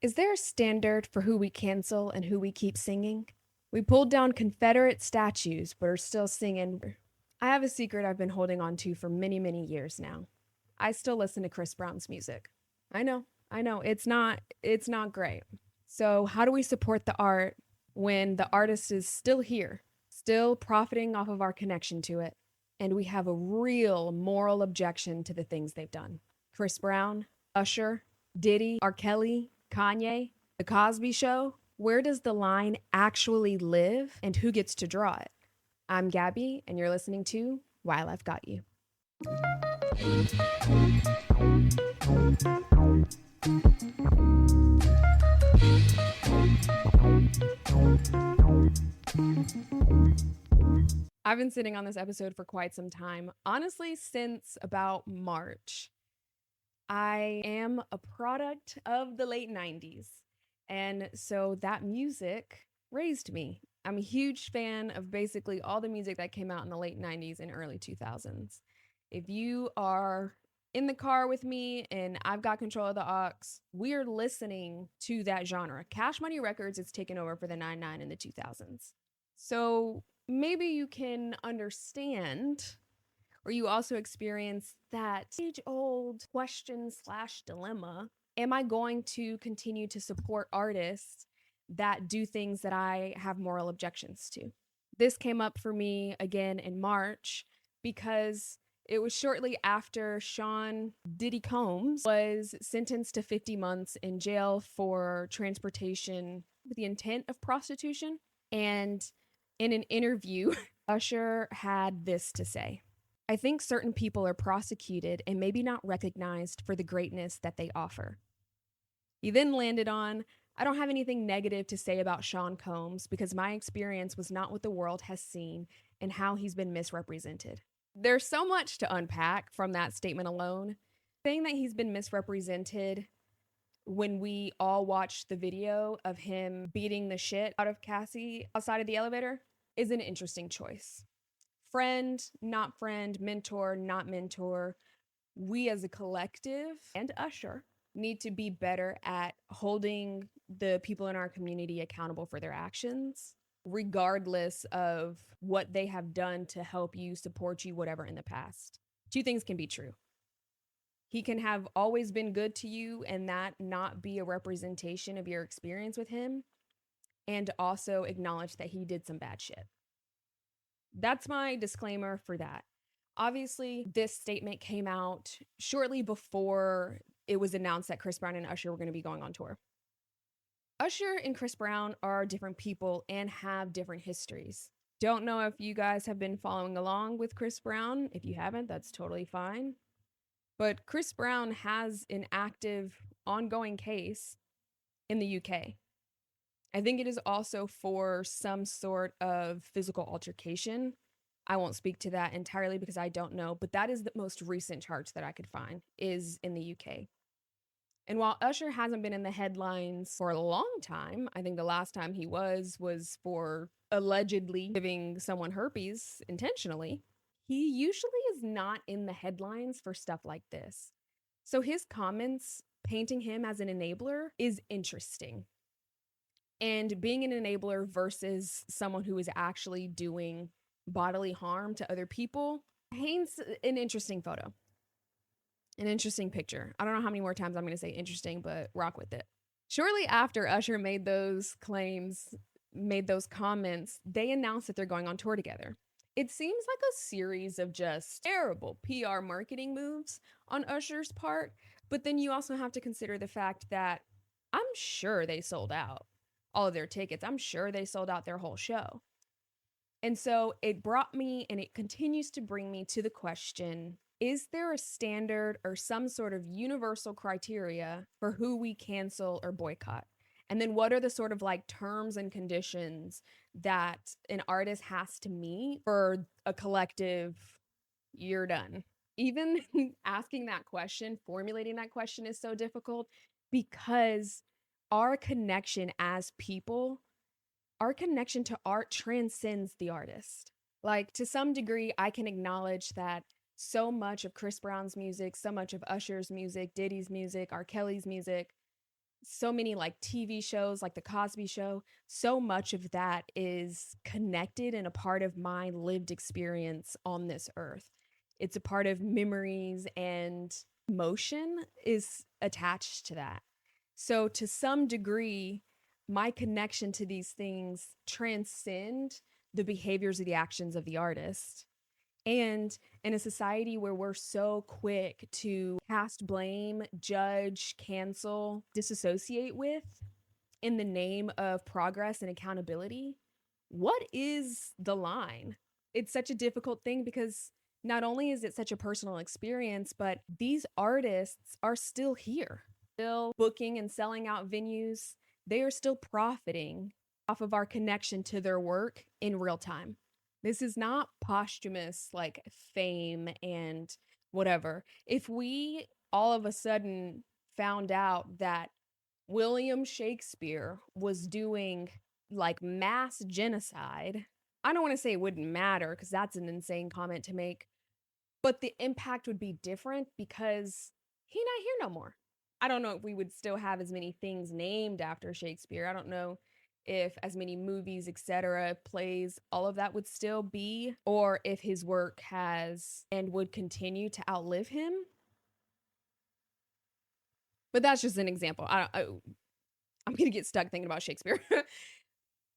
Is there a standard for who we cancel and who we keep singing? We pulled down Confederate statues but are still singing. I have a secret I've been holding on to for many, many years now. I still listen to Chris Brown's music. I know, it's not great. So, how do we support the art when the artist is still here, still profiting off of our connection to it, and we have a real moral objection to the things they've done? Chris Brown, Usher, Diddy, R. Kelly, Kanye, The Cosby Show. Where does the line actually live and who gets to draw it? I'm Gabby, and you're listening to While I've Got You. I've been sitting on this episode for quite some time, honestly, since about March. I am a product of the late 90s, and so that music raised me. I'm a huge fan of basically all the music that came out in the late 90s and early 2000s. If you are in the car with me and I've got control of the aux, we're listening to that genre. Cash Money Records is taken over for the 99 in the 2000s. So maybe you can understand, or you also experience that age old question slash dilemma. Am I going to continue to support artists that do things that I have moral objections to? This came up for me again in March because it was shortly after Sean Diddy Combs was sentenced to 50 months in jail for transportation with the intent of prostitution. And in an interview, Usher had this to say: I think certain people are prosecuted and maybe not recognized for the greatness that they offer. He then landed on, I don't have anything negative to say about Sean Combs because my experience was not what the world has seen and how he's been misrepresented. There's so much to unpack from that statement alone. Saying that he's been misrepresented when we all watched the video of him beating the shit out of Cassie outside of the elevator is an interesting choice. Friend, not friend, mentor, not mentor. We as a collective and Usher need to be better at holding the people in our community accountable for their actions, regardless of what they have done to help you, support you, whatever in the past. Two things can be true. He can have always been good to you and that not be a representation of your experience with him, and also acknowledge that he did some bad shit. That's my disclaimer for that. Obviously, this statement came out shortly before it was announced that Chris Brown and Usher were going to be going on tour. Usher and Chris Brown are different people and have different histories. Don't know if you guys have been following along with Chris Brown. If you haven't, that's totally fine. But Chris Brown has an active, ongoing case in the UK. I think it is also for some sort of physical altercation. I won't speak to that entirely because I don't know, but that is the most recent charge that I could find is in the UK. And while Usher hasn't been in the headlines for a long time, I think the last time he was for allegedly giving someone herpes intentionally. He usually is not in the headlines for stuff like this. So his comments painting him as an enabler is interesting. And being an enabler versus someone who is actually doing bodily harm to other people paints an interesting photo, an interesting picture. I don't know how many more times I'm going to say interesting, but rock with it. Shortly after Usher made those claims, made those comments, they announced that they're going on tour together. It seems like a series of just terrible PR marketing moves on Usher's part, but then you also have to consider the fact that I'm sure they sold out all of their tickets. I'm sure they sold out their whole show. And so it brought me, and it continues to bring me to the question, is there a standard or some sort of universal criteria for who we cancel or boycott? And then what are the sort of like terms and conditions that an artist has to meet for a collective, you're done? Even asking that question, formulating that question is so difficult because our connection as people, our connection to art transcends the artist. Like, to some degree, I can acknowledge that so much of Chris Brown's music, so much of Usher's music, Diddy's music, R. Kelly's music, So many like TV shows like The Cosby Show, so much of that is connected and a part of my lived experience on this earth. It's a part of memories and emotion is attached to that. So to some degree, my connection to these things transcend the behaviors or the actions of the artist. And in a society where we're so quick to cast blame, judge, cancel, disassociate with in the name of progress and accountability, what is the line? It's such a difficult thing because not only is it such a personal experience, but these artists are still here, still booking and selling out venues. They are still profiting off of our connection to their work in real time. This is not posthumous like fame and whatever. If we all of a sudden found out that William Shakespeare was doing like mass genocide, I don't want to say it wouldn't matter because that's an insane comment to make, but the impact would be different because he not here no more. I don't know if we would still have as many things named after Shakespeare. I don't know if as many movies, etc., plays, all of that would still be, or if his work has and would continue to outlive him. But that's just an example. I'm gonna get stuck thinking about Shakespeare.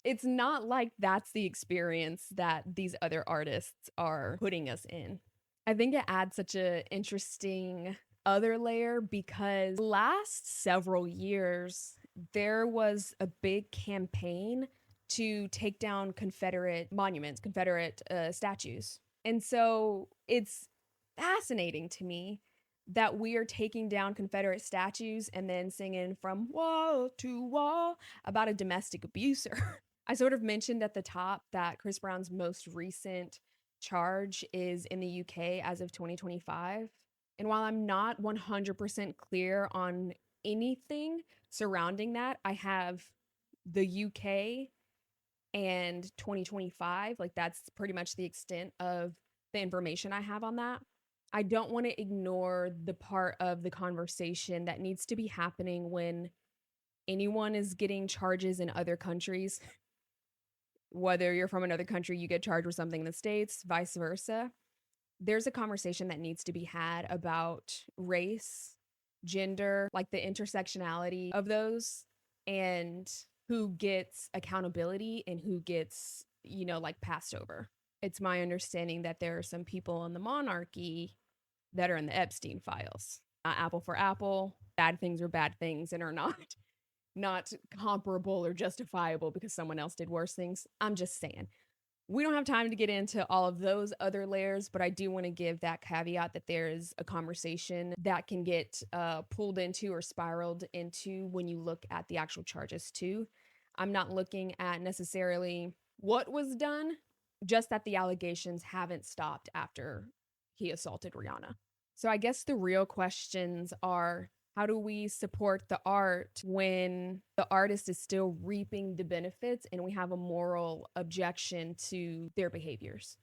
It's not like that's the experience that these other artists are putting us in. I think it adds such a interesting other layer because last several years there was a big campaign to take down Confederate monuments, Confederate statues. And so it's fascinating to me that we are taking down Confederate statues and then singing from wall to wall about a domestic abuser. I sort of mentioned at the top that Chris Brown's most recent charge is in the UK as of 2025. And while I'm not 100% clear on anything surrounding that, I have the UK and 2025. Like, that's pretty much the extent of the information I have on that. I don't want to ignore the part of the conversation that needs to be happening when anyone is getting charges in other countries. Whether you're from another country, you get charged with something in the States, vice versa. There's a conversation that needs to be had about race, gender, like the intersectionality of those, and who gets accountability and who gets, like passed over. It's my understanding that there are some people in the monarchy that are in the Epstein files. Not apple for apple, bad things are bad things and are not comparable or justifiable because someone else did worse things. I'm just saying. We don't have time to get into all of those other layers, but I do want to give that caveat that there is a conversation that can get pulled into or spiraled into when you look at the actual charges too. I'm not looking at necessarily what was done, just that the allegations haven't stopped after he assaulted Rihanna. So I guess the real questions are, how do we support the art when the artist is still reaping the benefits and we have a moral objection to their behaviors?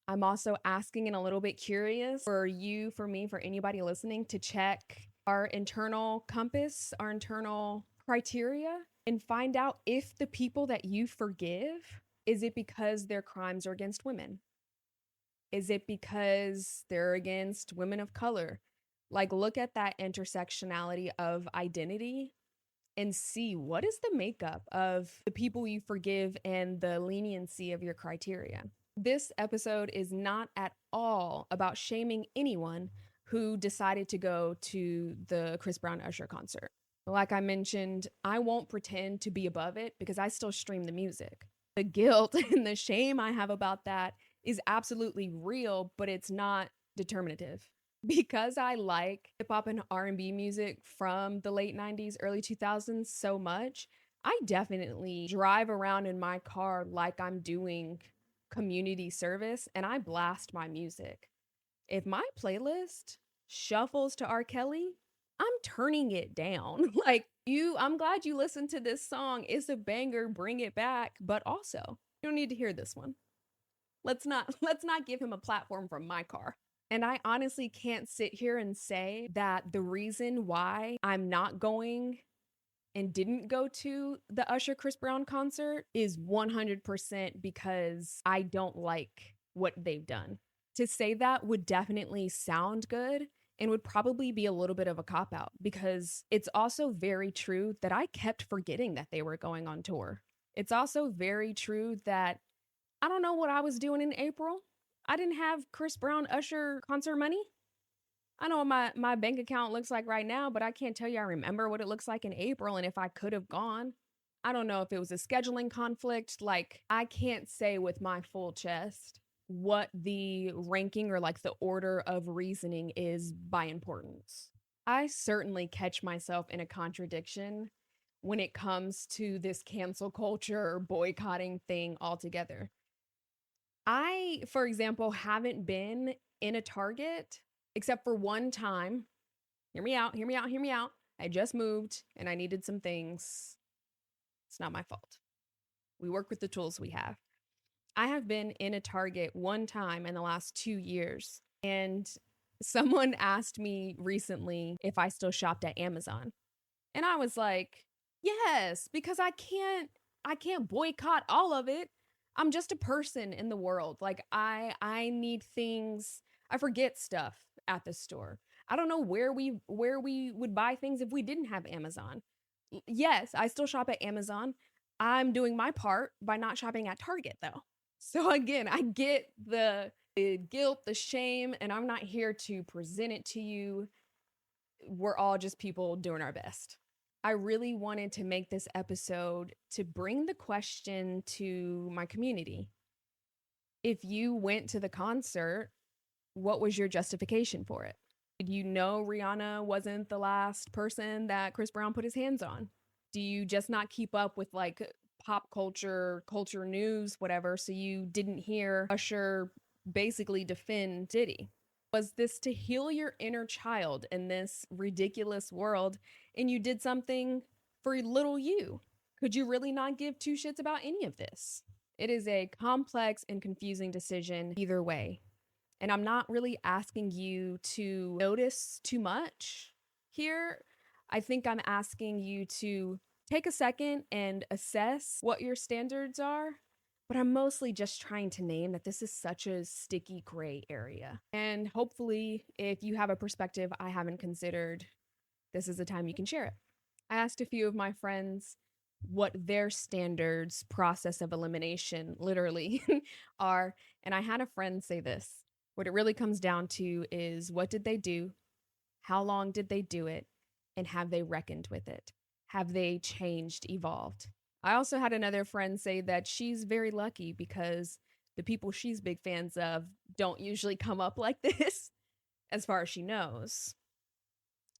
I'm also asking and a little bit curious for you, for me, for anybody listening to check our internal compass, our internal criteria, and find out if the people that you forgive, is it because their crimes are against women? Is it because they're against women of color? Like, look at that intersectionality of identity and see what is the makeup of the people you forgive and the leniency of your criteria. This episode is not at all about shaming anyone who decided to go to the Chris Brown Usher concert. Like I mentioned, I won't pretend to be above it because I still stream the music. The guilt and the shame I have about that is absolutely real, but it's not determinative. Because I like hip hop and R&B music from the late 90s, early 2000s so much, I definitely drive around in my car like I'm doing community service and I blast my music. If my playlist shuffles to R. Kelly, I'm turning it down. I'm glad you listened to this song. It's a banger, bring it back, but also, you don't need to hear this one. Let's not give him a platform from my car. And I honestly can't sit here and say that the reason why I'm not going and didn't go to the Usher Chris Brown concert is 100% because I don't like what they've done. To say that would definitely sound good and would probably be a little bit of a cop out because it's also very true that I kept forgetting that they were going on tour. It's also very true that I don't know what I was doing in April. I didn't have Chris Brown Usher concert money. I know what my bank account looks like right now, but I can't tell you I remember what it looks like in April and if I could have gone. I don't know if it was a scheduling conflict. Like, I can't say with my full chest what the ranking or like the order of reasoning is by importance. I certainly catch myself in a contradiction when it comes to this cancel culture or boycotting thing altogether. I, for example, haven't been in a Target except for one time. Hear me out, hear me out, hear me out. I just moved and I needed some things. It's not my fault. We work with the tools we have. I have been in a Target one time in the last 2 years, and someone asked me recently if I still shopped at Amazon. And I was like, yes, because I can't boycott all of it. I'm just a person in the world. Like I need things. I forget stuff at the store. I don't know where we would buy things if we didn't have Amazon. Yes, I still shop at Amazon. I'm doing my part by not shopping at Target though. So again, I get the guilt, the shame, and I'm not here to present it to you. We're all just people doing our best. I really wanted to make this episode to bring the question to my community. If you went to the concert, what was your justification for it? Did you know Rihanna wasn't the last person that Chris Brown put his hands on? Do you just not keep up with like pop culture, culture news, whatever, so you didn't hear Usher basically defend Diddy? Was this to heal your inner child in this ridiculous world and you did something for little you? Could you really not give two shits about any of this? It is a complex and confusing decision either way. And I'm not really asking you to notice too much here. I think I'm asking you to take a second and assess what your standards are. But I'm mostly just trying to name that this is such a sticky gray area. And hopefully, if you have a perspective I haven't considered, this is the time you can share it. I asked a few of my friends what their standards process of elimination literally are. And I had a friend say this. What it really comes down to is what did they do? How long did they do it? And have they reckoned with it? Have they changed, evolved? I also had another friend say that she's very lucky because the people she's big fans of don't usually come up like this, as far as she knows.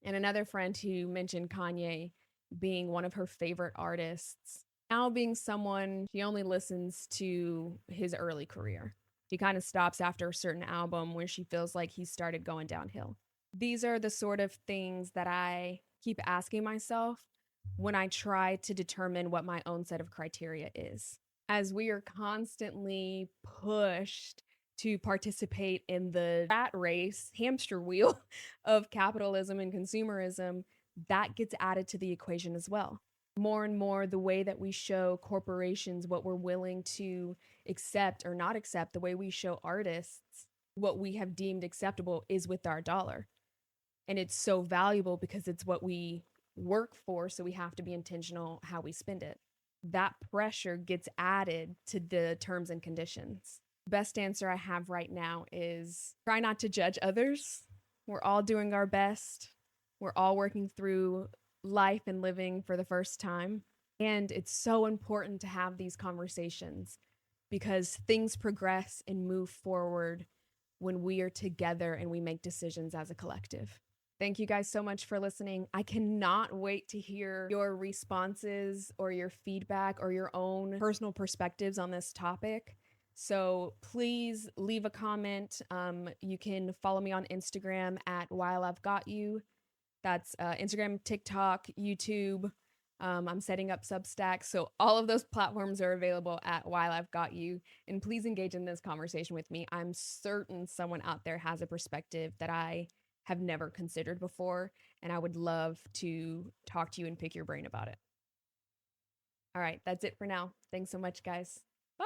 And another friend who mentioned Kanye being one of her favorite artists, now being someone she only listens to his early career. She kind of stops after a certain album where she feels like he started going downhill. These are the sort of things that I keep asking myself when I try to determine what my own set of criteria is. As we are constantly pushed to participate in the rat race, hamster wheel of capitalism and consumerism, that gets added to the equation as well. More and more, the way that we show corporations what we're willing to accept or not accept, the way we show artists what we have deemed acceptable is with our dollar. And it's so valuable because it's what we work for, so we have to be intentional how we spend it. That pressure gets added to the terms and conditions. Best answer I have right now is try not to judge others. We're all doing our best. We're all working through life and living for the first time. And it's so important to have these conversations because things progress and move forward when we are together and we make decisions as a collective. Thank you guys so much for listening. I cannot wait to hear your responses or your feedback or your own personal perspectives on this topic. So please leave a comment. You can follow me on Instagram at While I've Got You. That's Instagram, TikTok, YouTube. I'm setting up Substack. So all of those platforms are available at While I've Got You. And please engage in this conversation with me. I'm certain someone out there has a perspective that I have never considered before. And I would love to talk to you and pick your brain about it. All right, that's it for now. Thanks so much, guys. Bye.